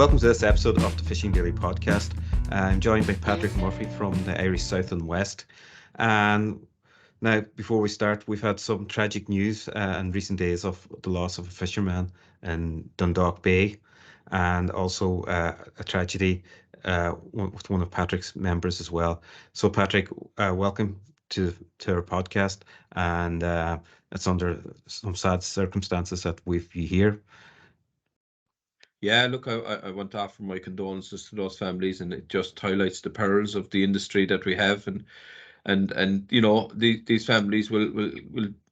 Welcome to this episode of the Fishing Daily podcast. I'm joined by Patrick Murphy from the Irish South and West. And now, before we start, we've had some tragic news in recent days of the loss of a fisherman in Dundalk Bay, and also a tragedy with one of Patrick's members as well. So, Patrick, welcome to our podcast. And it's under some sad circumstances that we've you here. Yeah, look, I want to offer my condolences to those families, and it just highlights the perils of the industry that we have, and you know, these families will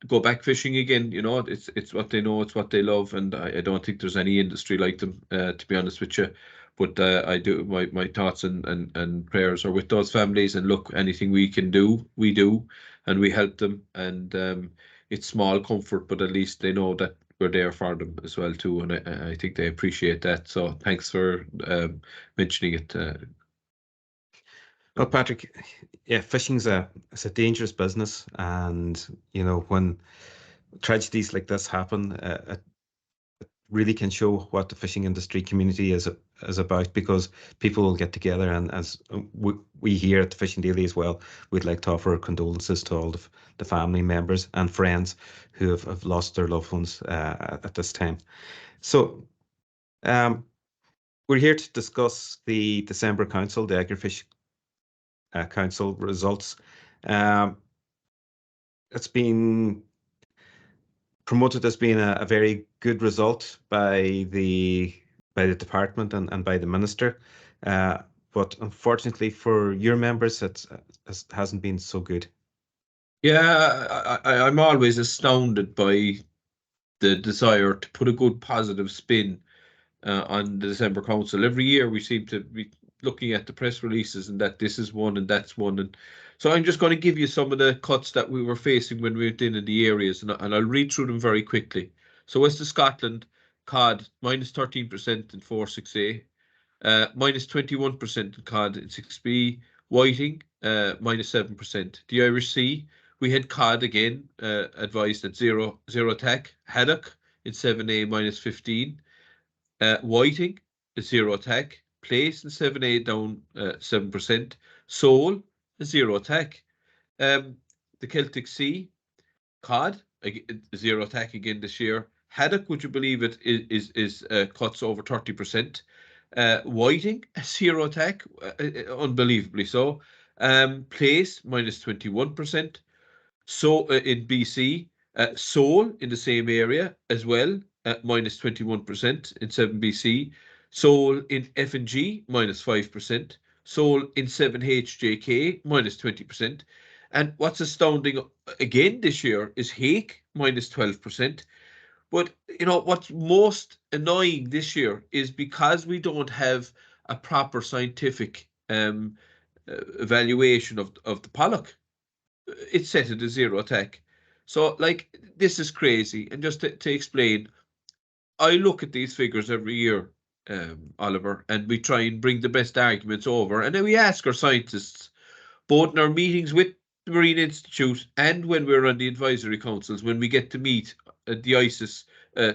go back fishing again. You know, it's what they know, it's what they love, and I don't think there's any industry like them, to be honest with you. But I do, my thoughts and prayers are with those families. And look, anything we can do, we do, and we help them. And it's small comfort, but at least they know that we're there for them as well too, and I think they appreciate that. So thanks for mentioning it. Well, Patrick, yeah, fishing's it's a dangerous business, and you know, when tragedies like this happen, it really can show what the fishing industry community is about, because people will get together, and as we here at the Fishing Daily as well, we'd like to offer condolences to all the family members and friends who have lost their loved ones at this time. So we're here to discuss the December Council, the AGRIFISH Council results. It's been promoted as being a very good result by the department and by the minister, but unfortunately for your members, it hasn't been so good. Yeah, I'm always astounded by the desire to put a good positive spin on the December Council. Every year we seem to be looking at the press releases and that this is one and that's one. And so I'm just going to give you some of the cuts that we were facing when we went in the areas, and I'll read through them very quickly. So West of Scotland, cod, minus 13% in 4-6A, minus 21% in cod in 6B, whiting, minus 7%. The Irish Sea, we had cod again, advised at zero attack, haddock in 7A, minus 15. Whiting, zero attack. Place in 7A down 7%. Sole, zero attack. The Celtic Sea, cod, zero attack again this year. Haddock, would you believe it, is cuts over 30%. Whiting, zero attack, unbelievably so. Place, minus 21%. So in BC, sole in the same area as well, minus 21% in 7BC. Sole in F&G, minus 5%. Sole in 7HJK, minus 20%. And what's astounding again this year is hake, minus 12%. But you know what's most annoying this year is because we don't have a proper scientific evaluation of the pollock. It's set at a zero attack. So, like, this is crazy. And just to explain, I look at these figures every year, Oliver, and we try and bring the best arguments over. And then we ask our scientists, both in our meetings with the Marine Institute and when we're on the advisory councils, when we get to meet the ISIS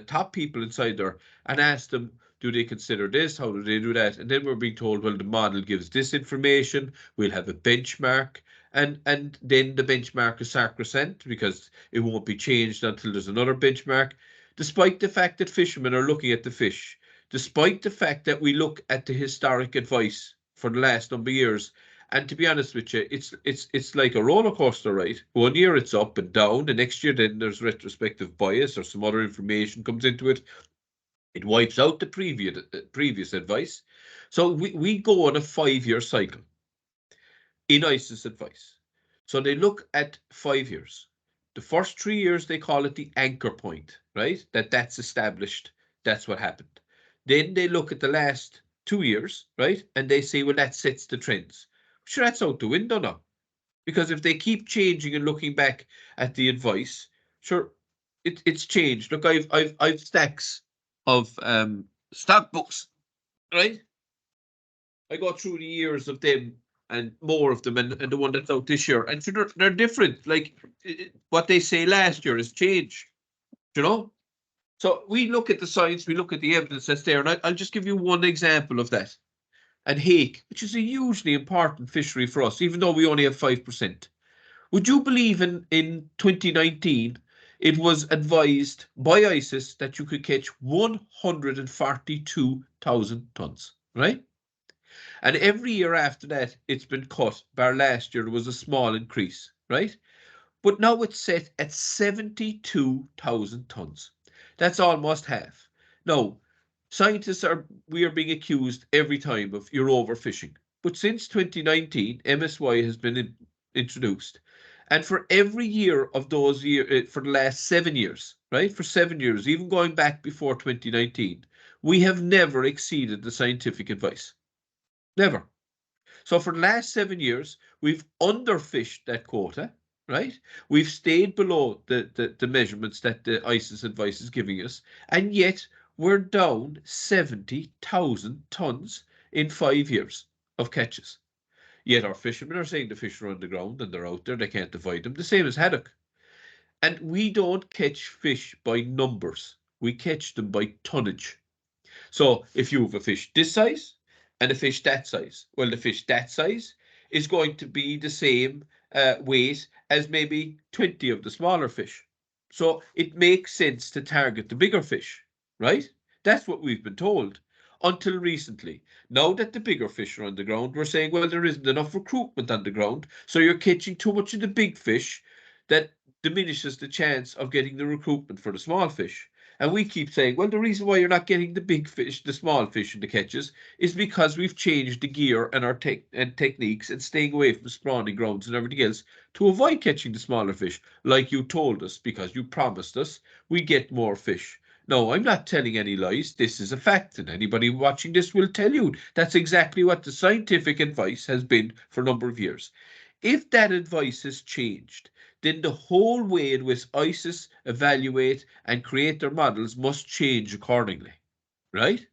top people inside there, and ask them, do they consider this? How do they do that? And then we're being told, well, the model gives this information. We'll have a benchmark. And then the benchmark is sacrosanct because it won't be changed until there's another benchmark, despite the fact that fishermen are looking at the fish, despite the fact that we look at the historic advice for the last number of years. And to be honest with you, it's like a roller coaster, right? One year it's up and down. The next year then there's retrospective bias or some other information comes into it. It wipes out the previous advice. So we go on a 5-year cycle in ISIS advice. So they look at 5 years. The first 3 years, they call it the anchor point, right? That's established. That's what happened. Then they look at the last 2 years, right? And they say, well, that sets the trends. Sure, that's out the window now. Because if they keep changing and looking back at the advice, sure, it's changed. Look, I've stacks of stock books, right? I go through the years of them and more of them, and the one that's out this year, and they're different. Like what they say last year has changed, you know. So we look at the science, we look at the evidence that's there, and I'll just give you one example of that. And hake, which is a hugely important fishery for us, even though we only have 5%. Would you believe in 2019, it was advised by ISIS that you could catch 142,000 tons, right? And every year after that, it's been cut. Bar last year, there was a small increase, right? But now it's set at 72,000 tons. That's almost half. Now, we are being accused every time of you're overfishing. But since 2019, MSY has been introduced. And for every year of those years, for the last 7 years, right? For 7 years, even going back before 2019, we have never exceeded the scientific advice. Never. So for the last 7 years, we've underfished that quota, right? We've stayed below the measurements that the ISIS advice is giving us, and yet we're down 70,000 tons in 5 years of catches. Yet our fishermen are saying the fish are underground and they're out there, they can't divide them, the same as haddock. And we don't catch fish by numbers, we catch them by tonnage. So if you have a fish this size and a fish that size, well, the fish that size is going to be the same weight as maybe 20 of the smaller fish. So it makes sense to target the bigger fish, right? That's what we've been told until recently. Now that the bigger fish are on the ground, we're saying, well, there isn't enough recruitment on the ground, so you're catching too much of the big fish that diminishes the chance of getting the recruitment for the small fish. And we keep saying, well, the reason why you're not getting the big fish, the small fish in the catches, is because we've changed the gear and our techniques and staying away from spawning grounds and everything else to avoid catching the smaller fish, like you told us, because you promised us we get more fish. No, I'm not telling any lies. This is a fact, and anybody watching this will tell you that's exactly what the scientific advice has been for a number of years. If that advice has changed, then the whole way in which ISIS evaluate and create their models must change accordingly, right?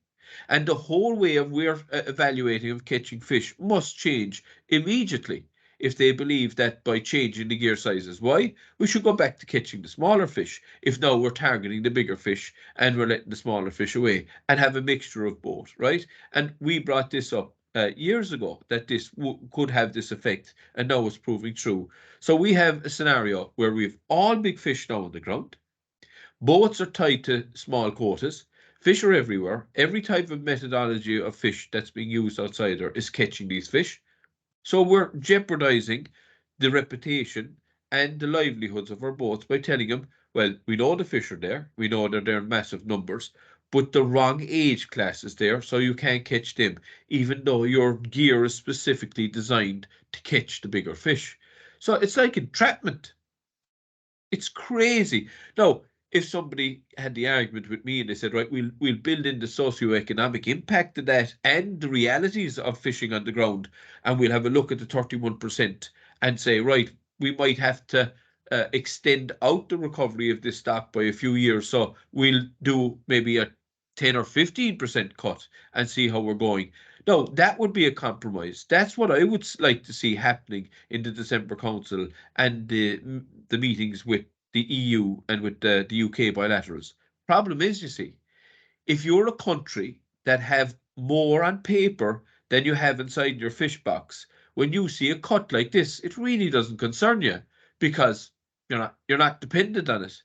And the whole way of we're evaluating of catching fish must change immediately if they believe that by changing the gear sizes. Why? We should go back to catching the smaller fish if now we're targeting the bigger fish and we're letting the smaller fish away, and have a mixture of both, right? And we brought this up years ago that this could have this effect, and now it's proving true. So we have a scenario where we've all big fish now on the ground. Boats are tied to small quotas. Fish are everywhere. Every type of methodology of fish that's being used outside there is catching these fish. So we're jeopardizing the reputation and the livelihoods of our boats by telling them, well, we know the fish are there. We know they're there in massive numbers, but the wrong age class is there, so you can't catch them, even though your gear is specifically designed to catch the bigger fish. So it's like entrapment. It's crazy. Now, if somebody had the argument with me and they said, right, we'll build in the socioeconomic impact of that and the realities of fishing on the ground, and we'll have a look at the 31% and say, right, we might have to extend out the recovery of this stock by a few years. So we'll do maybe a 10 or 15% cut and see how we're going. No, that would be a compromise. That's what I would like to see happening in the December Council and the meetings with the EU and with the UK bilaterals. Problem is, you see, if you're a country that have more on paper than you have inside your fish box, when you see a cut like this, it really doesn't concern you because you're not dependent on it.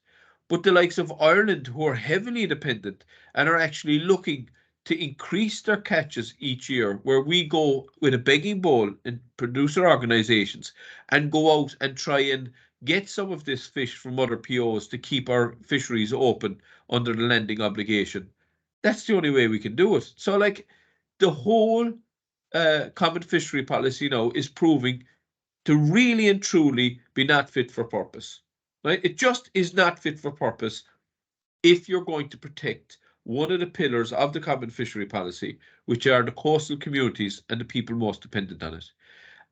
But the likes of Ireland, who are heavily dependent and are actually looking to increase their catches each year, where we go with a begging bowl in producer organisations and go out and try and get some of this fish from other POs to keep our fisheries open under the landing obligation. That's the only way we can do it. So, like, the whole common fishery policy now is proving to really and truly be not fit for purpose. Right? It just is not fit for purpose if you're going to protect one of the pillars of the common fishery policy, which are the coastal communities and the people most dependent on it.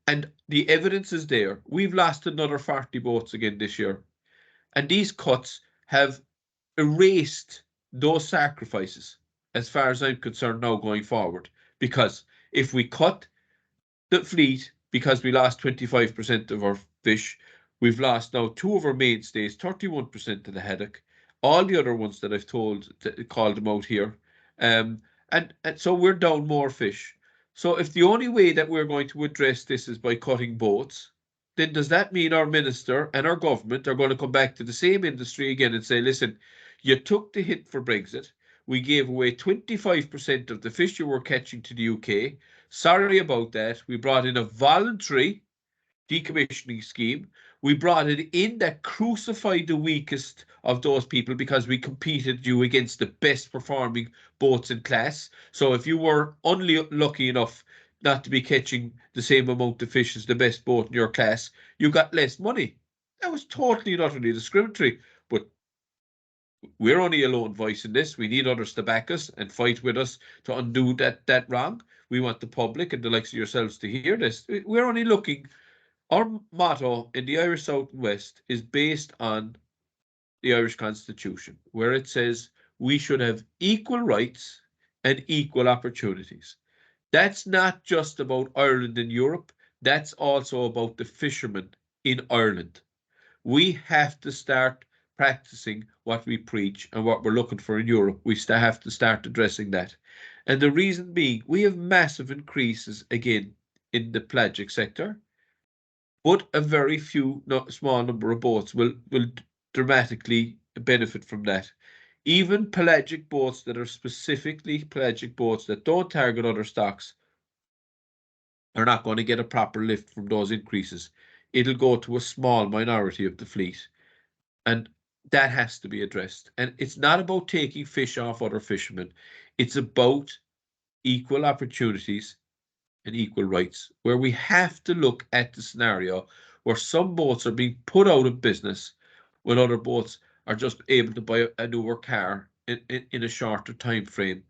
And the evidence is there. We've lost another 40 boats again this year. And these cuts have erased those sacrifices, as far as I'm concerned now going forward. Because if we cut the fleet because we lost 25% of our fish, we've lost now two of our mainstays, 31% of the haddock, all the other ones that I've called them out here. And so we're down more fish. So if the only way that we're going to address this is by cutting boats, then does that mean our minister and our government are going to come back to the same industry again and say, listen, you took the hit for Brexit. We gave away 25% of the fish you were catching to the UK. Sorry about that. We brought in a voluntary decommissioning scheme. We brought it in that crucified the weakest of those people because we competed you against the best performing boats in class. So if you were unlucky enough not to be catching the same amount of fish as the best boat in your class, you got less money. That was totally and utterly discriminatory. But we're only a lone voice in this. We need others to back us and fight with us to undo that wrong. We want the public and the likes of yourselves to hear this. We're only looking. Our motto in the Irish South and West is based on the Irish Constitution, where it says we should have equal rights and equal opportunities. That's not just about Ireland and Europe. That's also about the fishermen in Ireland. We have to start practicing what we preach and what we're looking for in Europe. We have to start addressing that. And the reason being, we have massive increases again in the pelagic sector, but a very few, small number of boats will dramatically benefit from that. Even pelagic boats that are specifically pelagic boats that don't target other stocks are not going to get a proper lift from those increases. It'll go to a small minority of the fleet. And that has to be addressed. And it's not about taking fish off other fishermen. It's about equal opportunities and equal rights, where we have to look at the scenario where some boats are being put out of business when other boats are just able to buy a newer car in a shorter time frame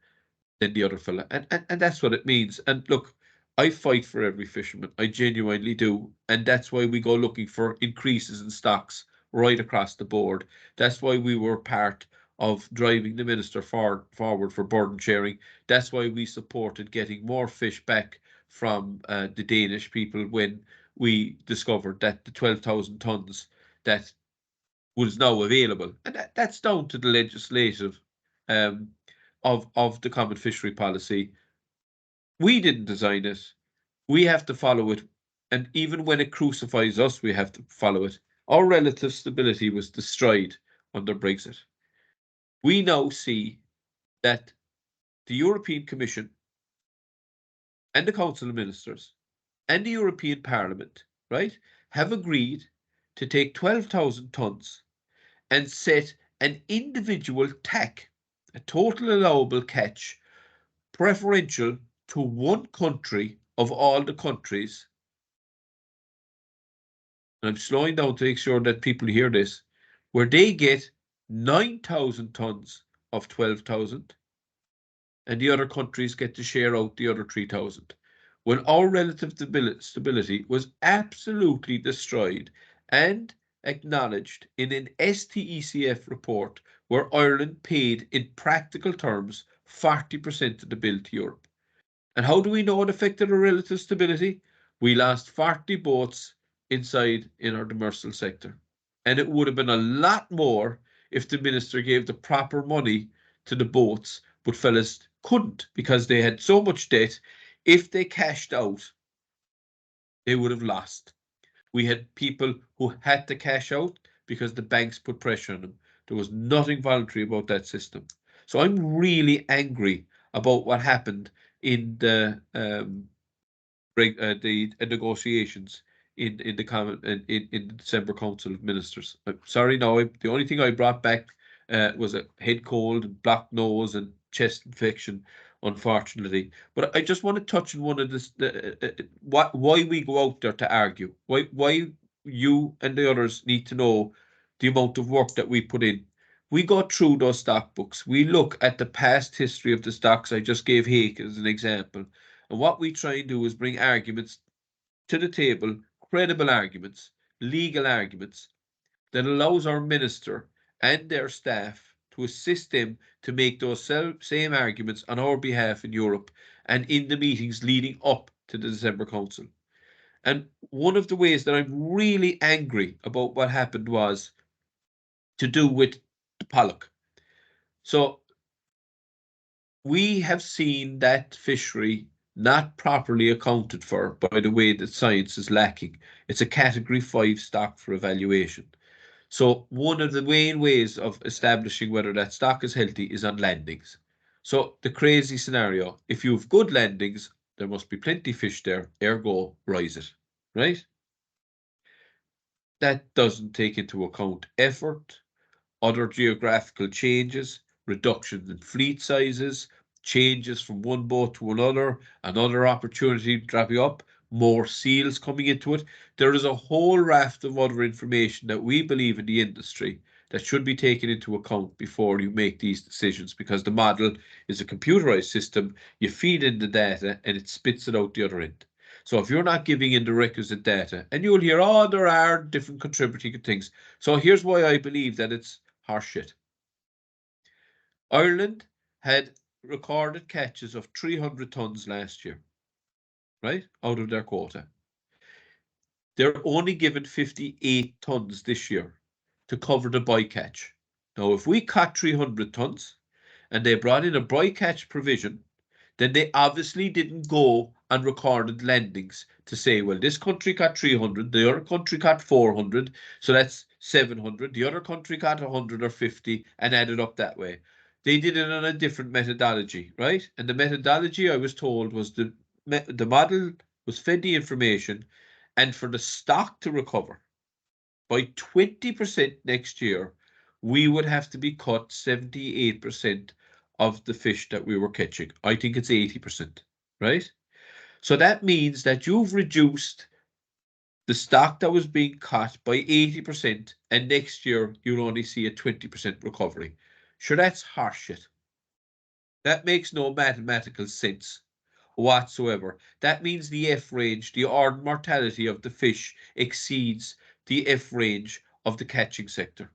than the other fella. And that's what it means. And look, I fight for every fisherman. I genuinely do. And that's why we go looking for increases in stocks right across the board. That's why we were part of driving the minister forward for burden sharing. That's why we supported getting more fish back from the Danish people when we discovered that the 12,000 tons that was now available. And that's down to the legislative of the common fishery policy. We didn't design it. We have to follow it. And even when it crucifies us, we have to follow it. Our relative stability was destroyed under Brexit. We now see that the European Commission and the Council of Ministers and the European Parliament, right, have agreed to take 12,000 tons and set an individual TAC, a total allowable catch, preferential to one country of all the countries. And I'm slowing down to make sure that people hear this, where they get 9,000 tons of 12,000, and the other countries get to share out the other 3,000. When our relative stability was absolutely destroyed and acknowledged in an STECF report where Ireland paid in practical terms 40% of the bill to Europe. And how do we know it affected our relative stability? We lost 40 boats inside in our Demersal sector. And it would have been a lot more if the minister gave the proper money to the boats, but fellas couldn't because they had so much debt. If they cashed out, they would have lost. We had people who had to cash out because the banks put pressure on them. There was nothing voluntary about that system. So I'm really angry about what happened in the negotiations in the December Council of Ministers. I'm sorry, no, the only thing I brought back was a head cold and blocked nose and chest infection, unfortunately. But I just want to touch on one of this, why we go out there to argue, why you and the others need to know the amount of work that we put in. We go through those stock books. We look at the past history of the stocks. I just gave Hake as an example. And what we try and do is bring arguments to the table, credible arguments, legal arguments, that allows our minister and their staff to assist them to make those same arguments on our behalf in Europe and in the meetings leading up to the December Council. And one of the ways that I'm really angry about what happened was to do with pollock. So we have seen that fishery not properly accounted for by the way that science is lacking. It's a category 5 stock for evaluation. So one of the main ways of establishing whether that stock is healthy is on landings. So the crazy scenario, if you have good landings, there must be plenty fish there, ergo rise it, right? That doesn't take into account effort, other geographical changes, reductions in fleet sizes, changes from one boat to another opportunity dropping up, more seals coming into it. There is a whole raft of other information that we believe in the industry that should be taken into account before you make these decisions, because the model is a computerized system. You feed in the data and it spits it out the other end. So if you're not giving in the requisite data, and you'll hear, oh, there are different contributing things. So here's why I believe that it's horseshit. Ireland had recorded catches of 300 tons last year, right, out of their quota. They're only given 58 tons this year to cover the bycatch. Now, if we caught 300 tons and they brought in a bycatch provision, then they obviously didn't go and recorded landings to say, well, this country caught 300, the other country caught 400, so that's 700, the other country caught 100 or 50 and added up that way. They did it on a different methodology, right? And the methodology, I was told, was the model was fed the information, and for the stock to recover by 20% next year, we would have to be cut 78% of the fish that we were catching. I think it's 80%, right? So that means that you've reduced the stock that was being caught by 80%, and next year you'll only see a 20% recovery. Sure, that's horseshit. That makes no mathematical sense whatsoever. That means the F range, the ordinary mortality of the fish, exceeds the F range of the catching sector.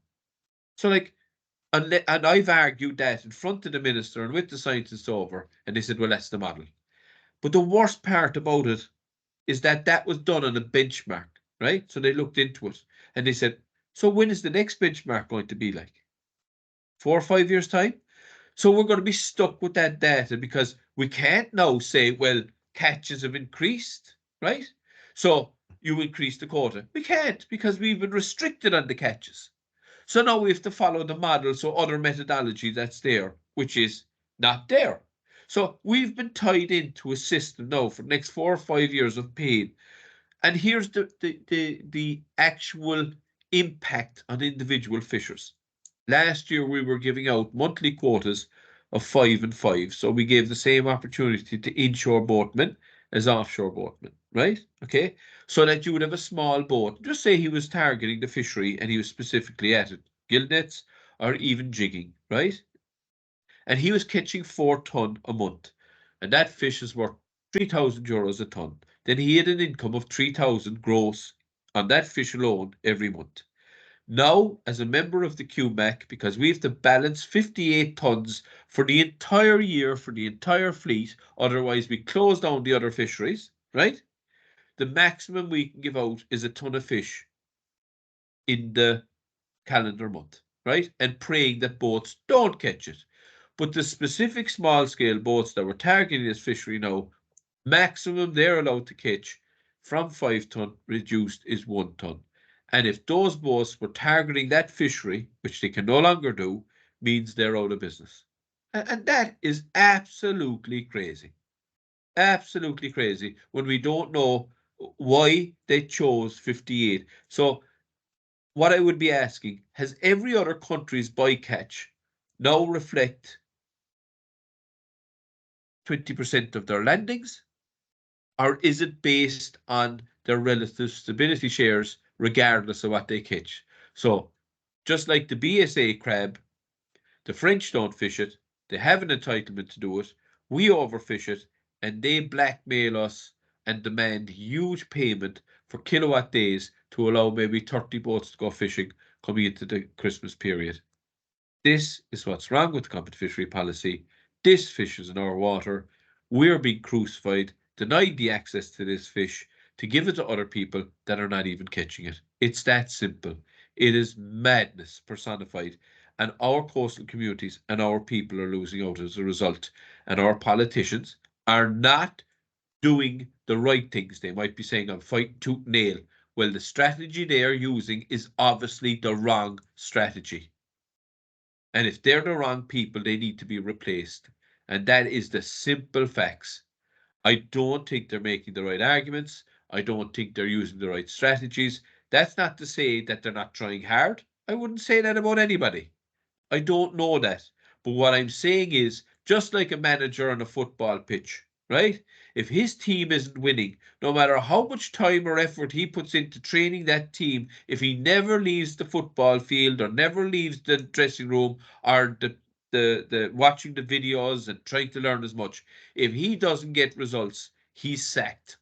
So, like, and I've argued that in front of the minister and with the scientists over, and they said, well, that's the model. But the worst part about it is that that was done on a benchmark, right? So they looked into it and they said, so when is the next benchmark going to be like? 4 or 5 years' time? So we're going to be stuck with that data, because we can't now say, well, catches have increased, right? So you increase the quota. We can't, because we've been restricted on the catches. So now we have to follow the model, so other methodology that's there, which is not there. So we've been tied into a system now for the next 4 or 5 years of pain. And here's the actual impact on individual fishers. Last year, we were giving out monthly quotas of 5 and 5. So we gave the same opportunity to inshore boatmen as offshore boatmen, right? Okay. So that you would have a small boat. Just say he was targeting the fishery and he was specifically at it, gill nets or even jigging, right? And he was catching 4 ton a month. And that fish is worth €3,000 a ton. Then he had an income of 3,000 gross on that fish alone every month. Now, as a member of the QMAC, because we have to balance 58 tons for the entire year for the entire fleet, otherwise we close down the other fisheries, right? The maximum we can give out is a ton of fish in the calendar month, right? And praying that boats don't catch it. But the specific small-scale boats that we're targeting this fishery now, maximum they're allowed to catch from 5 ton reduced is 1 ton. And if those boats were targeting that fishery, which they can no longer do, means they're out of business. And that is absolutely crazy. Absolutely crazy when we don't know why they chose 58. So what I would be asking, has every other country's bycatch now reflect 20% of their landings? Or is it based on their relative stability shares regardless of what they catch? So just like the BSA crab, the French don't fish it, they have an entitlement to do it, we overfish it, and they blackmail us and demand huge payment for kilowatt days to allow maybe 30 boats to go fishing coming into the Christmas period. This is what's wrong with the competitive fishery policy. This fish is in our water. We're being crucified, denied the access to this fish to give it to other people that are not even catching it. It's that simple. It is madness personified. and our coastal communities and our people are losing out as a result. And our politicians are not doing the right things. They might be saying, I'm fighting tooth and nail. Well, the strategy they are using is obviously the wrong strategy. And if they're the wrong people, they need to be replaced. And that is the simple facts. I don't think they're making the right arguments. I don't think they're using the right strategies. That's not to say that they're not trying hard. I wouldn't say that about anybody. I don't know that. But what I'm saying is, just like a manager on a football pitch, right? If his team isn't winning, no matter how much time or effort he puts into training that team, if he never leaves the football field or never leaves the dressing room or the watching the videos and trying to learn as much, if he doesn't get results, he's sacked.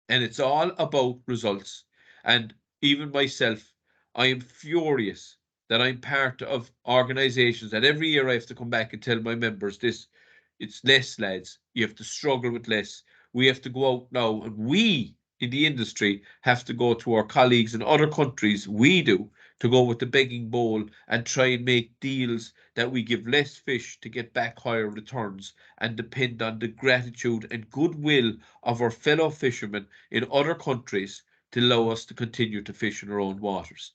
And it's all about results. And even myself, I am furious that I'm part of organizations that every year I have to come back and tell my members this. It's less, lads. You have to struggle with less. We have to go out now, and we in the industry have to go to our colleagues in other countries. We do to go with the begging bowl and try and make deals that we give less fish to get back higher returns and depend on the gratitude and goodwill of our fellow fishermen in other countries to allow us to continue to fish in our own waters.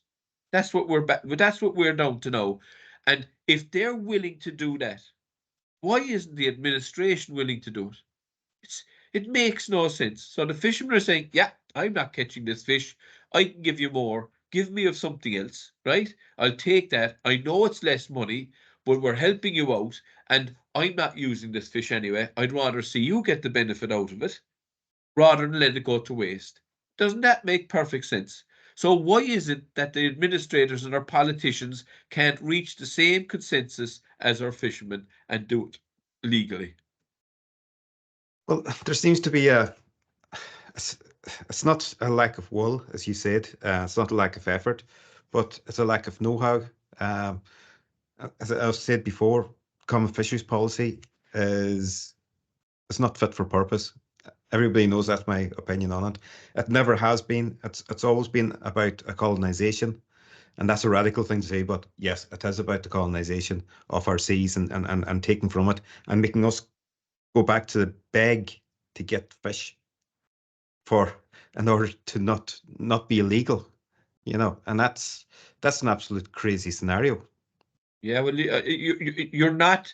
That's what we're down to now. And if they're willing to do that, why isn't the administration willing to do it? It makes no sense. So the fishermen are saying, yeah, I'm not catching this fish. I can give you more. Give me of something else, right? I'll take that. I know it's less money, but we're helping you out. And I'm not using this fish anyway. I'd rather see you get the benefit out of it rather than let it go to waste. Doesn't that make perfect sense? So why is it that the administrators and our politicians can't reach the same consensus as our fishermen and do it legally? Well, there seems to be it's not a lack of will, as you said. It's not a lack of effort, but it's a lack of know-how. Um, as I said before, common fisheries policy is it's not fit for purpose. Everybody knows that's my opinion on it. It never has been. It's always been about a colonization, and that's a radical thing to say. But yes, it is about the colonization of our seas and taking from it and making us go back to beg to get fish for in order to not be illegal, and that's an absolute crazy scenario. Yeah, well, you're not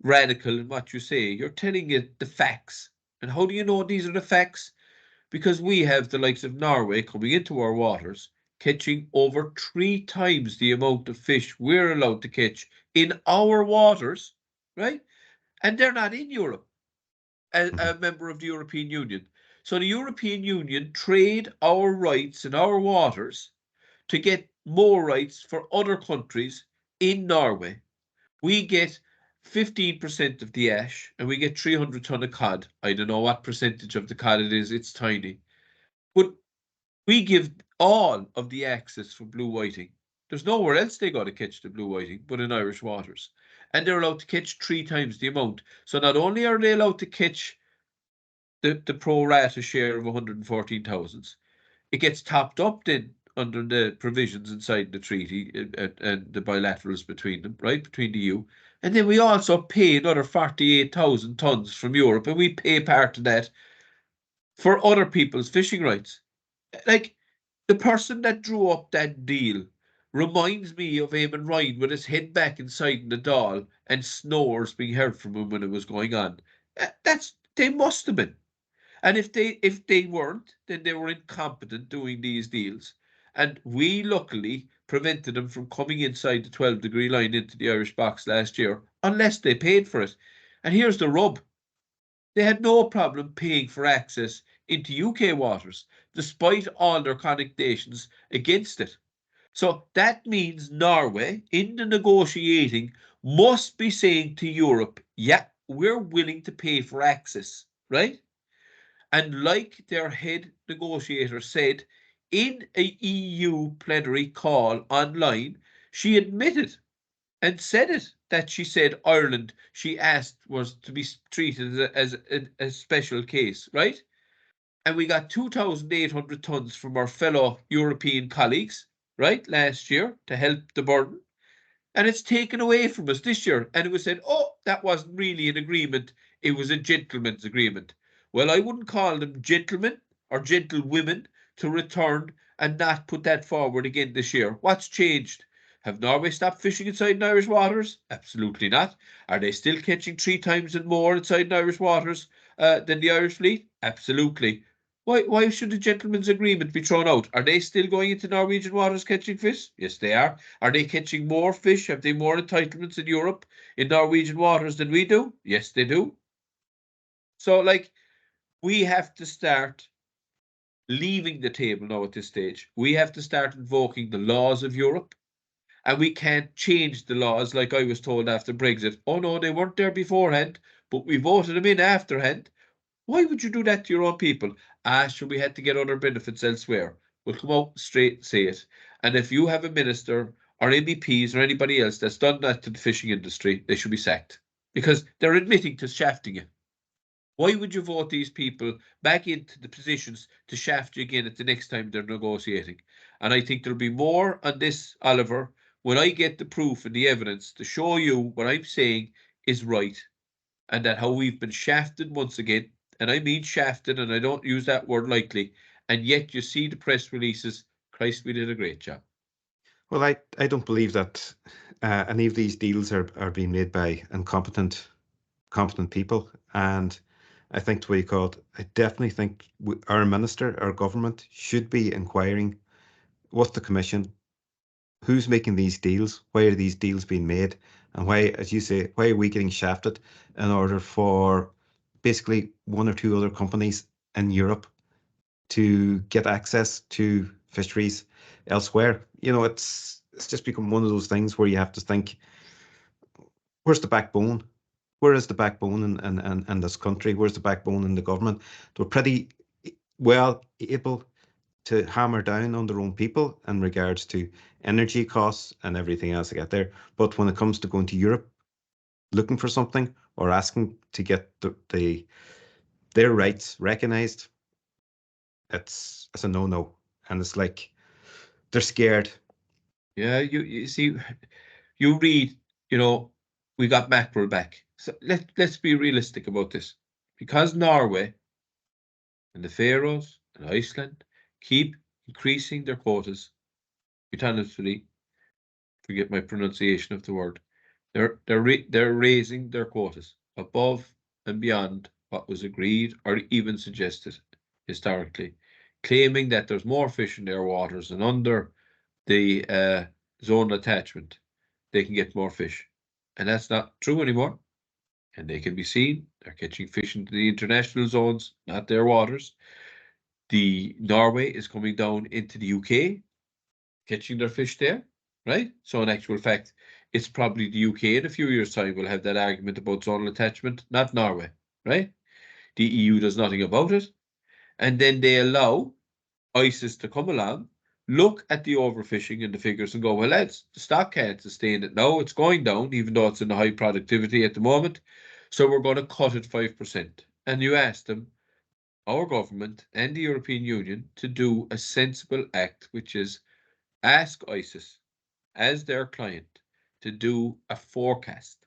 radical in what you say. You're telling it the facts. And how do you know these are the facts? Because we have the likes of Norway coming into our waters, catching over 3 times the amount of fish we're allowed to catch in our waters, right? And they're not in Europe, a Mhm. member of the European Union. So the European Union trade our rights in our waters to get more rights for other countries in Norway. We get 15% of the ash and we get 300 ton of cod. I don't know what percentage of the cod it is, it's tiny. But we give all of the access for blue whiting. There's nowhere else they got to catch the blue whiting but in Irish waters. And they're allowed to catch 3 times the amount. So not only are they allowed to catch the pro rata share of 114,000, it gets topped up then under the provisions inside the treaty and the bilaterals between them, right, between the EU. And then we also pay another 48,000 tons from Europe, and we pay part of that for other people's fishing rights. Like, the person that drew up that deal reminds me of Eamon Ryan with his head back inside the doll and snores being heard from him when it was going on. They must have been. And if they weren't, then they were incompetent doing these deals. And we luckily prevented them from coming inside the 12-degree line into the Irish box last year, unless they paid for it. And here's the rub. They had no problem paying for access into UK waters, despite all their connotations against it. So that means Norway, in the negotiating, must be saying to Europe, yeah, we're willing to pay for access, right? And like their head negotiator said in a EU plenary call online, she admitted and said it that she said Ireland, she asked, was to be treated as a special case, right? And we got 2,800 tons from our fellow European colleagues, right, last year to help the burden. And it's taken away from us this year. And it was said, oh, that wasn't really an agreement. It was a gentleman's agreement. Well, I wouldn't call them gentlemen or gentlewomen to return and not put that forward again this year. What's changed? Have Norway stopped fishing inside Irish waters? Absolutely not. Are they still catching 3 times and more inside Irish waters than the Irish fleet? Absolutely. Why should the gentleman's agreement be thrown out? Are they still going into Norwegian waters catching fish? Yes, they are. Are they catching more fish? Have they more entitlements in Europe in Norwegian waters than we do? Yes, they do. So, like, we have to start leaving the table now at this stage. We have to start invoking the laws of Europe. And we can't change the laws like I was told after Brexit. Oh, no, they weren't there beforehand, but we voted them in afterhand. Why would you do that to your own people? Sure, we had to get other benefits elsewhere. We'll come out straight and say it. And if you have a minister or MEPs or anybody else that's done that to the fishing industry, they should be sacked because they're admitting to shafting you. Why would you vote these people back into the positions to shaft you again at the next time they're negotiating? And I think there'll be more on this, Oliver, when I get the proof and the evidence to show you what I'm saying is right and that how we've been shafted once again. And I mean shafted, and I don't use that word lightly. And yet you see the press releases. Christ, we did a great job. Well, I don't believe that any of these deals are being made by incompetent people. And I think to what you called, I definitely think our minister, our government should be inquiring with the commission, who's making these deals, why are these deals being made, and why, as you say, why are we getting shafted in order for basically 1 or 2 other companies in Europe to get access to fisheries elsewhere? You know, it's just become one of those things where you have to think, where's the backbone? Where is the backbone in this country? Where's the backbone in the government? They're pretty well able to hammer down on their own people in regards to energy costs and everything else to get there. But when it comes to going to Europe, looking for something or asking to get their rights recognized, it's a no-no. And it's like they're scared. Yeah, you see, you read, we got mackerel back. So let's be realistic about this. Because Norway and the Faroes and Iceland keep increasing their quotas, autonomously, forget my pronunciation of the word, they're raising their quotas above and beyond what was agreed or even suggested historically, claiming that there's more fish in their waters and under the zonal attachment, they can get more fish. And that's not true anymore. And they can be seen. They're catching fish into the international zones, not their waters. The Norway is coming down into the UK, catching their fish there, right? So in actual fact, it's probably the UK in a few years' time will have that argument about zonal attachment, not Norway, right? The EU does nothing about it. And then they allow ISIS to come along, look at the overfishing and the figures and go, well, lads, the stock can't sustain it now. It's going down, even though it's in a high productivity at the moment. So we're going to cut it 5%. And you ask them, our government and the European Union, to do a sensible act, which is ask ISIS as their client to do a forecast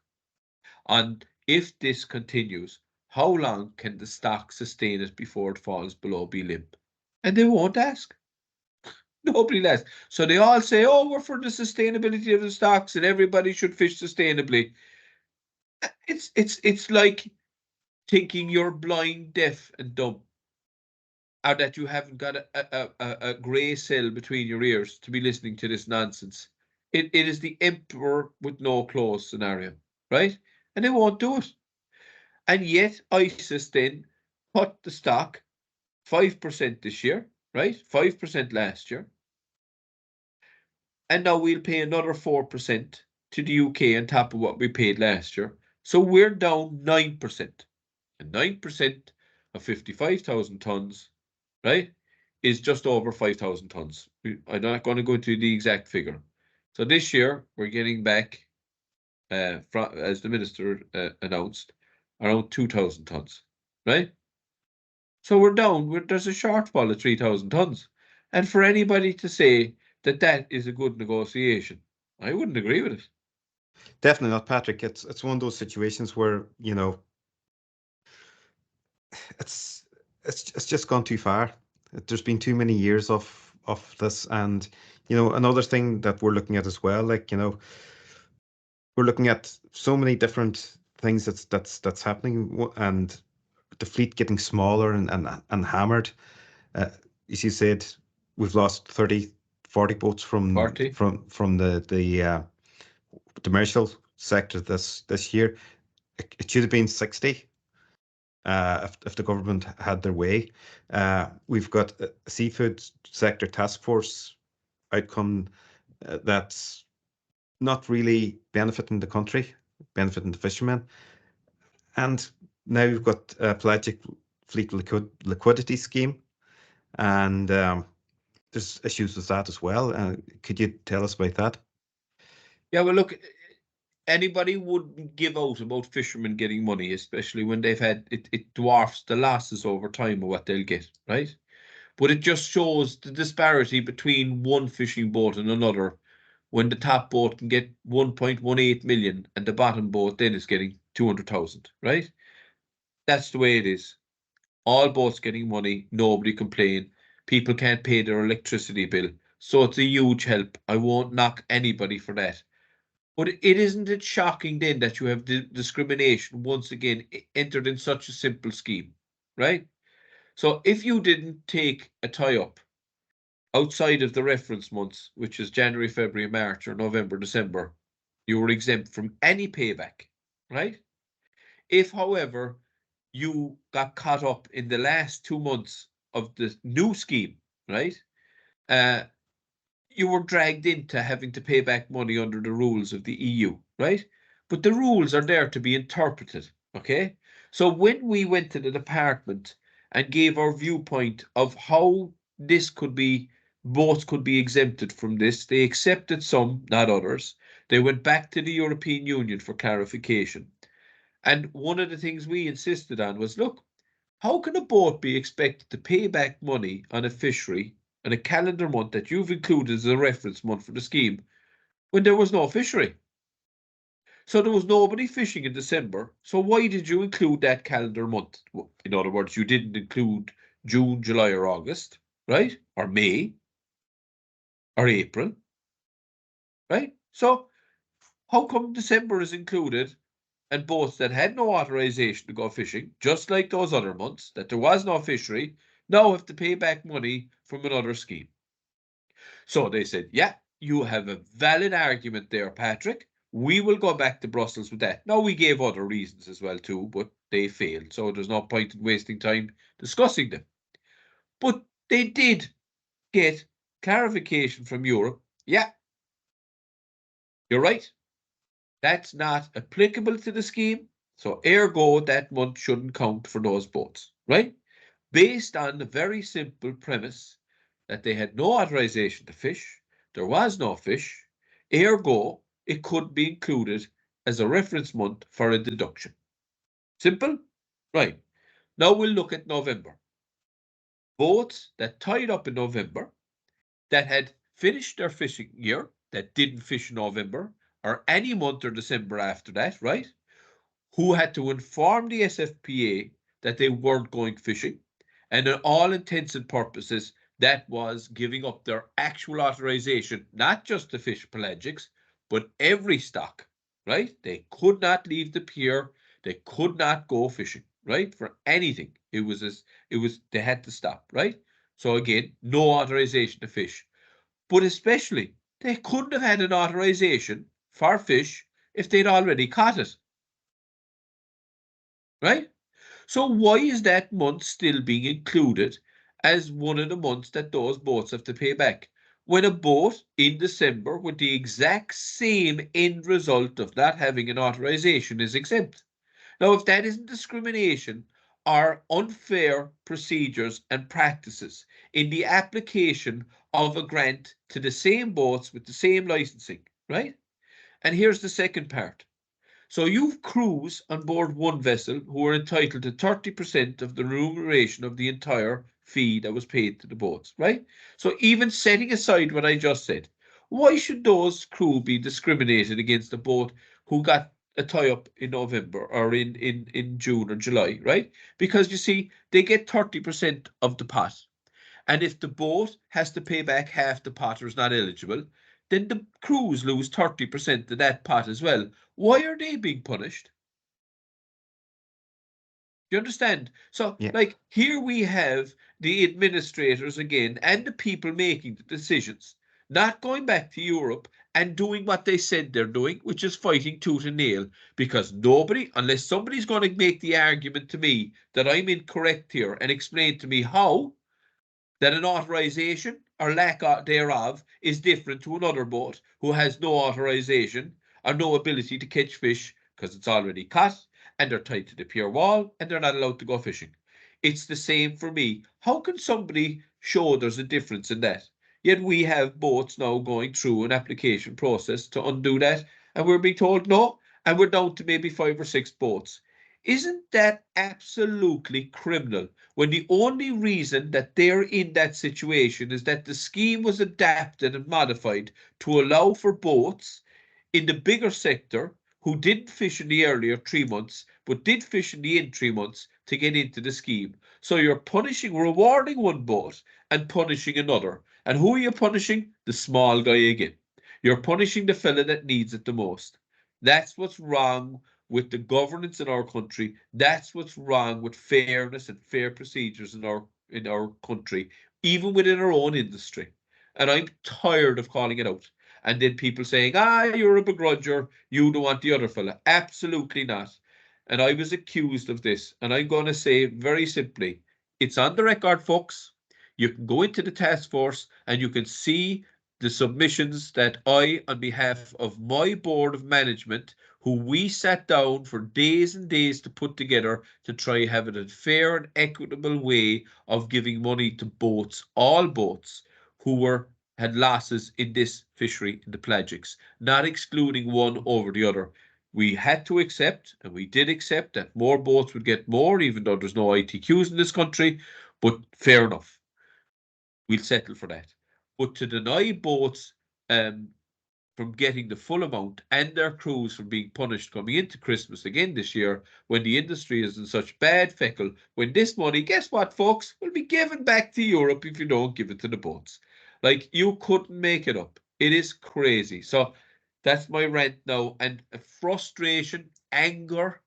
on if this continues, how long can the stock sustain it before it falls below B limp? And they won't ask. Nobody asks. So they all say, oh, we're for the sustainability of the stocks and everybody should fish sustainably. It's like thinking you're blind, deaf, and dumb, or that you haven't got a grey cell between your ears to be listening to this nonsense. It is the emperor with no clothes scenario, right? And they won't do it. And yet ISIS then cut the stock 5% this year, right? 5% last year. And now we'll pay another 4% to the UK on top of what we paid last year. So we're down 9%. And 9% of 55,000 tonnes, right, is just over 5,000 tonnes. I'm not going to go to the exact figure. So this year, we're getting back, as the minister announced, around 2,000 tonnes, right? So we're down, there's a shortfall of 3,000 tonnes. And for anybody to say that that is a good negotiation, I wouldn't agree with it. Definitely not, Patrick. It's one of those situations where, it's it's just gone too far. There's been too many years of this, and another thing that we're looking at as well, like we're looking at so many different things that's happening, and the fleet getting smaller and hammered. As you said, we've lost 30, 40 boats from 40. the Demersal sector this year. It should have been 60 if the government had their way. We've got a seafood sector task force outcome that's not really benefiting the country, benefiting the fishermen. And now we've got a pelagic fleet liquidity scheme, and there's issues with that as well. Could you tell us about that? Yeah, well, look, anybody would give out about fishermen getting money, especially when they've had it dwarfs the losses over time of what they'll get, right? But it just shows the disparity between one fishing boat and another, when the top boat can get 1.18 million and the bottom boat then is getting 200,000, right? That's the way it is. All boats getting money, nobody complain. People can't pay their electricity bill. So it's a huge help. I won't knock anybody for that. But isn't it shocking then that you have discrimination once again entered in such a simple scheme, right? So if you didn't take a tie-up outside of the reference months, which is January, February, March, or November, December, you were exempt from any payback, right? If, however, you got caught up in the last 2 months of the new scheme, right? You were dragged into having to pay back money under the rules of the EU, right? But the rules are there to be interpreted, okay? So when we went to the department and gave our viewpoint of how this could be, boats could be exempted from this, they accepted some, not others. They went back to the European Union for clarification. And one of the things we insisted on was, look, how can a boat be expected to pay back money on a fishery and a calendar month that you've included as a reference month for the scheme when there was no fishery? So there was nobody fishing in December. So why did you include that calendar month? In other words, you didn't include June, July, or August, right? Or May, or April, right? So how come December is included and boats that had no authorization to go fishing, just like those other months, that there was no fishery, now have to pay back money from another scheme? So they said, yeah, you have a valid argument there, Patrick. We will go back to Brussels with that. Now, we gave other reasons as well too, but they failed. So there's no point in wasting time discussing them. But they did get clarification from Europe. Yeah, you're right. That's not applicable to the scheme. So ergo, that month shouldn't count for those boats, right? Based on the very simple premise that they had no authorization to fish, there was no fish, ergo, it could be included as a reference month for a deduction. Simple? Right. Now we'll look at November. Boats that tied up in November, that had finished their fishing year, that didn't fish in November, or any month or December after that, right? Who had to inform the SFPA that they weren't going fishing, and in all intents and purposes, that was giving up their actual authorization, not just to fish pelagics, but every stock, right? They could not leave the pier, they could not go fishing, right? For anything. They had to stop, right? So again, no authorization to fish. But especially, they couldn't have had an authorization for fish if they'd already caught it, right? So why is that month still being included as one of the months that those boats have to pay back, when a boat in December with the exact same end result of not having an authorization is exempt? Now, if that isn't discrimination or unfair procedures and practices in the application of a grant to the same boats with the same licensing, right? And here's the second part. So you've crews on board one vessel who are entitled to 30% of the remuneration of the entire fee that was paid to the boats, right? So even setting aside what I just said, why should those crew be discriminated against a boat who got a tie-up in November or in June or July, right? Because you see, they get 30% of the pot. And if the boat has to pay back half the pot or is not eligible, then the crews lose 30% of that pot as well. Why are they being punished? You understand? So, Yeah. like, here we have the administrators again and the people making the decisions, not going back to Europe and doing what they said they're doing, which is fighting tooth and nail. Because nobody, unless somebody's going to make the argument to me that I'm incorrect here and explain to me how, that an authorization or lack thereof is different to another boat who has no authorization or no ability to catch fish because it's already caught and they're tied to the pier wall and they're not allowed to go fishing. It's the same for me. How can somebody show there's a difference in that? Yet we have boats now going through an application process to undo that, and we're being told no, and we're down to maybe 5 or 6 boats. Isn't that absolutely criminal? When the only reason that they're in that situation is that the scheme was adapted and modified to allow for boats in the bigger sector who didn't fish in the earlier 3 months, but did fish in the in 3 months to get into the scheme. So you're rewarding one boat and punishing another. And who are you punishing? The small guy again. You're punishing the fella that needs it the most. That's what's wrong with the governance in our country. That's what's wrong with fairness and fair procedures in our country, even within our own industry. And I'm tired of calling it out. And then people saying, you're a begrudger, you don't want the other fella. Absolutely not. And I was accused of this. And I'm going to say very simply, it's on the record, folks. You can go into the task force and you can see the submissions that I, on behalf of my board of management, who we sat down for days and days to put together to try have it a fair and equitable way of giving money to boats, all boats, who had losses in this fishery in the pelagics, not excluding one over the other. We had to accept, and we did accept, that more boats would get more, even though there's no ITQs in this country, but fair enough. We'll settle for that. But to deny boats from getting the full amount and their crews from being punished coming into Christmas again this year when the industry is in such bad feckle, when this money, guess what, folks, will be given back to Europe if you don't give it to the boats. Like, you couldn't make it up. It is crazy. So that's my rant now, and a frustration, anger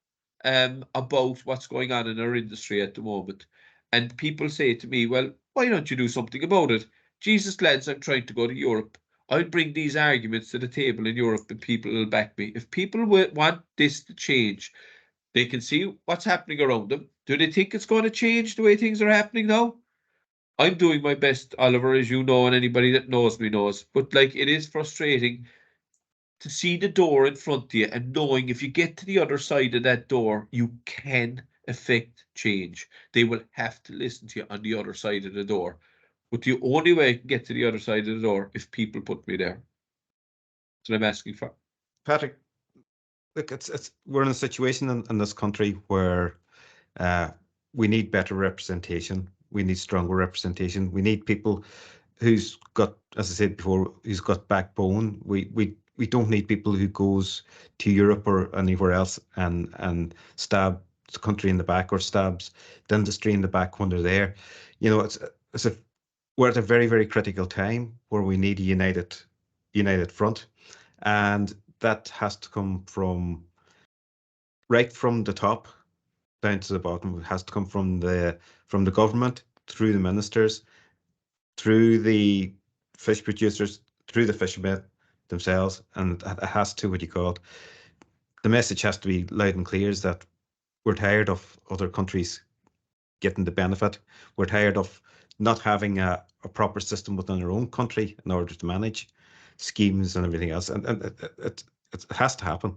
about what's going on in our industry at the moment. And people say to me, well, why don't you do something about it? Jesus, lads, I'm trying to go to Europe. I'll bring these arguments to the table in Europe and people will back me. If people want this to change, they can see what's happening around them. Do they think it's going to change the way things are happening now? I'm doing my best, Oliver, as you know, and anybody that knows me knows. But like, it is frustrating to see the door in front of you and knowing if you get to the other side of that door, you can affect change. They will have to listen to you on the other side of the door. But the only way I can get to the other side of the door if people put me there. That's what I'm asking for. Patrick, look, we're in a situation in this country where we need better representation. We need stronger representation. We need people who's got, as I said before, who's got backbone. We don't need people who goes to Europe or anywhere else and stab the country in the back or stabs the industry in the back when they're there. You know, we're at a very, very critical time where we need a united front, and that has to come from right from the top down to the bottom. It has to come from the government, through the ministers, through the fish producers, through the fishermen themselves, and it has to, what you call it, the message has to be loud and clear, is that we're tired of other countries getting the benefit. We're tired of not having a proper system within our own country in order to manage schemes and everything else, and it has to happen.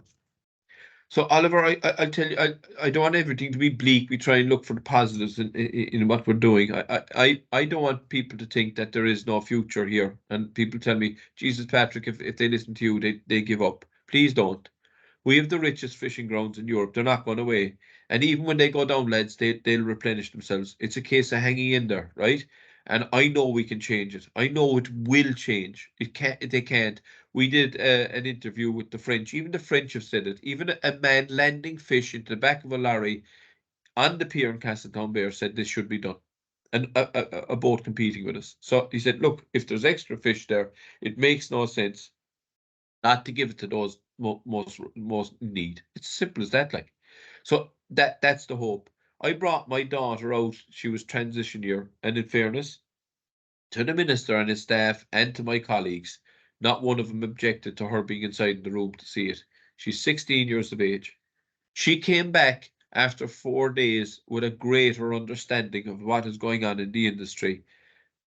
So, Oliver, I'll tell you, I don't want everything to be bleak. We try and look for the positives in what we're doing. I don't want people to think that there is no future here. And people tell me, Jesus, Patrick, if they listen to you, they give up. Please don't. We have the richest fishing grounds in Europe. They're not going away. And even when they go down, lads, they'll replenish themselves. It's a case of hanging in there, right? And I know we can change it. I know it will change. It can't. They can't. We did an interview with the French. Even the French have said it. Even a man landing fish into the back of a lorry on the pier in Castletown Bear said this should be done. And a boat competing with us. So he said, look, if there's extra fish there, it makes no sense not to give it to those most in need. It's simple as that, like. So that's the hope. I brought my daughter out. She was transition year, and in fairness to the minister and his staff and to my colleagues, not one of them objected to her being inside the room to see it. She's 16 years of age. She came back after 4 days with a greater understanding of what is going on in the industry,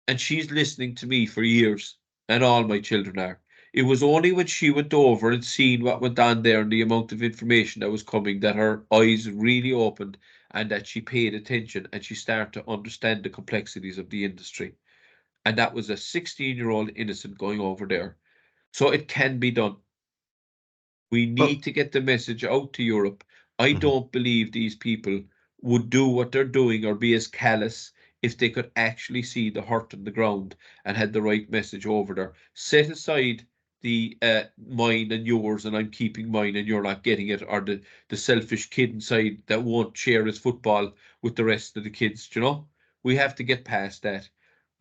and she's listening to me for years, and all my children are. It was only when she went over and seen what went on there and the amount of information that was coming that her eyes really opened and that she paid attention and she started to understand the complexities of the industry. And that was a 16-year-old innocent going over there. So it can be done. We need to get the message out to Europe. I don't believe these people would do what they're doing or be as callous if they could actually see the hurt on the ground and had the right message over there. Set aside the mine and yours, and I'm keeping mine and you're not getting it, or the selfish kid inside that won't share his football with the rest of the kids. You know, we have to get past that.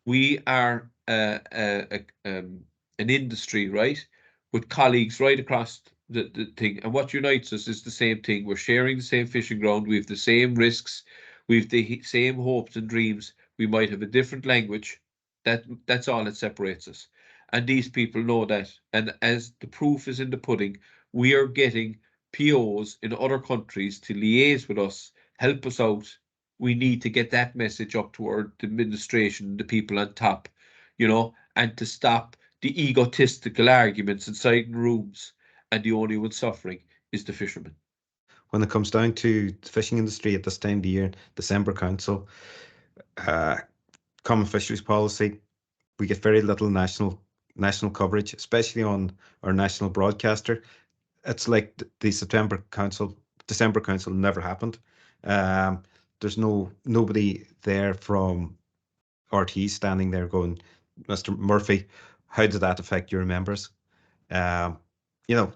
We are an industry, right, with colleagues right across the thing. And what unites us is the same thing. We're sharing the same fishing ground. We have the same risks. We have the same hopes and dreams. We might have a different language. That's all that separates us. And these people know that. And as the proof is in the pudding, we are getting POs in other countries to liaise with us, help us out. We need to get that message up to our administration, the people on top, and to stop the egotistical arguments inside rooms, and the only one suffering is the fisherman. When it comes down to the fishing industry at this time of the year, December Council, Common Fisheries Policy, we get very little national coverage, especially on our national broadcaster. It's like the December Council never happened. There's nobody there from RT standing there going, Mr. Murphy, how did that affect your members? You know,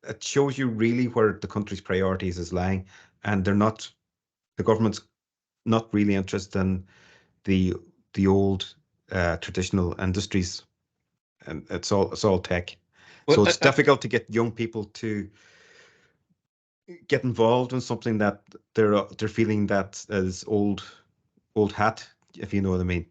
it shows you really where the country's priorities is lying, and the government's not really interested in the old traditional industries, and it's all tech. Well, So it's difficult to get young people to get involved in something that they're feeling that is old hat, if you know what I mean.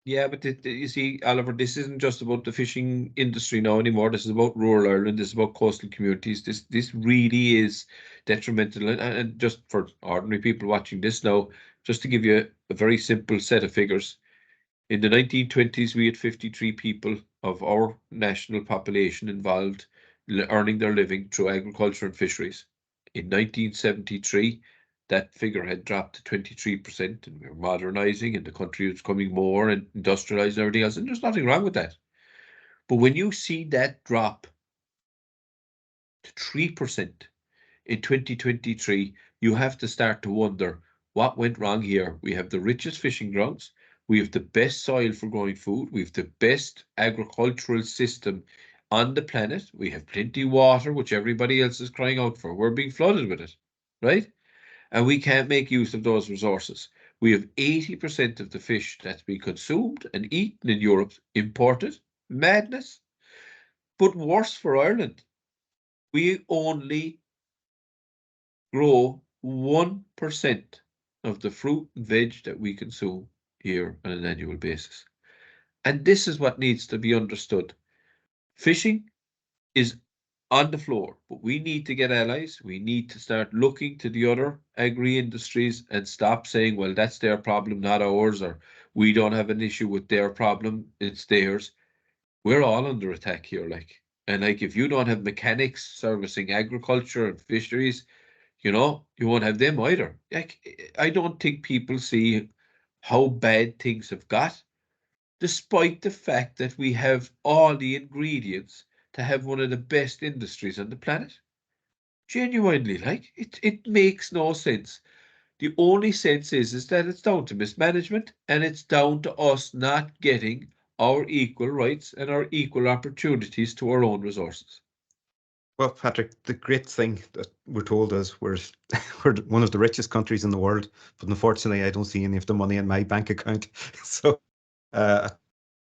yeah, but you see, Oliver, this isn't just about the fishing industry now anymore. This is about rural Ireland. This is about coastal communities. This really is detrimental. And just for ordinary people watching this now, just to give you a very simple set of figures. In the 1920s, we had 53 people of our national population involved, earning their living through agriculture and fisheries. In 1973, that figure had dropped to 23%, and we were modernising, and the country was becoming more and industrialised and everything else, and there's nothing wrong with that. But when you see that drop to 3% in 2023, you have to start to wonder what went wrong here. We have the richest fishing grounds. We have the best soil for growing food. We have the best agricultural system on the planet. We have plenty of water, which everybody else is crying out for. We're being flooded with it, right? And we can't make use of those resources. We have 80% of the fish that's being consumed and eaten in Europe imported. Madness. But worse for Ireland, we only grow 1% of the fruit and veg that we consume here on an annual basis. And this is what needs to be understood. Fishing is on the floor, but we need to get allies. We need to start looking to the other agri-industries and stop saying, well, that's their problem, not ours, or we don't have an issue with their problem, it's theirs. We're all under attack here, like. And like, if you don't have mechanics servicing agriculture and fisheries, you won't have them either. Like, I don't think people see how bad things have got, despite the fact that we have all the ingredients to have one of the best industries on the planet. Genuinely, like, it makes no sense. The only sense is that it's down to mismanagement, and it's down to us not getting our equal rights and our equal opportunities to our own resources. Well, Patrick, the great thing that we're told is we're one of the richest countries in the world, but unfortunately, I don't see any of the money in my bank account. So,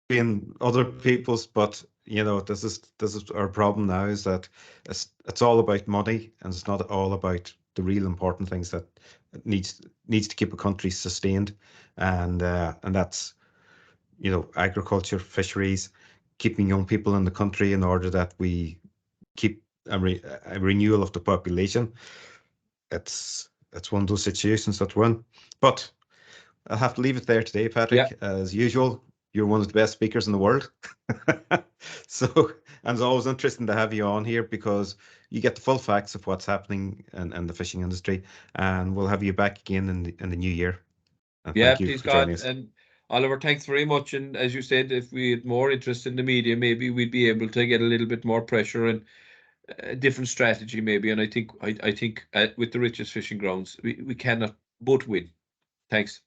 being other people's, but this is our problem now, is that it's all about money, and it's not all about the real important things that needs to keep a country sustained, and that's agriculture, fisheries, keeping young people in the country in order that we keep a renewal of the population. It's one of those situations that we're in. But I'll have to leave it there today, Patrick. As usual, you're one of the best speakers in the world. So, and it's always interesting to have you on here because you get the full facts of what's happening in the fishing industry. And we'll have you back again in the new year. And thank you Please for joining God. us. And Oliver, thanks very much. And as you said, if we had more interest in the media, maybe we'd be able to get a little bit more pressure and a different strategy, maybe. And I think with the richest fishing grounds, we cannot but win. Thanks.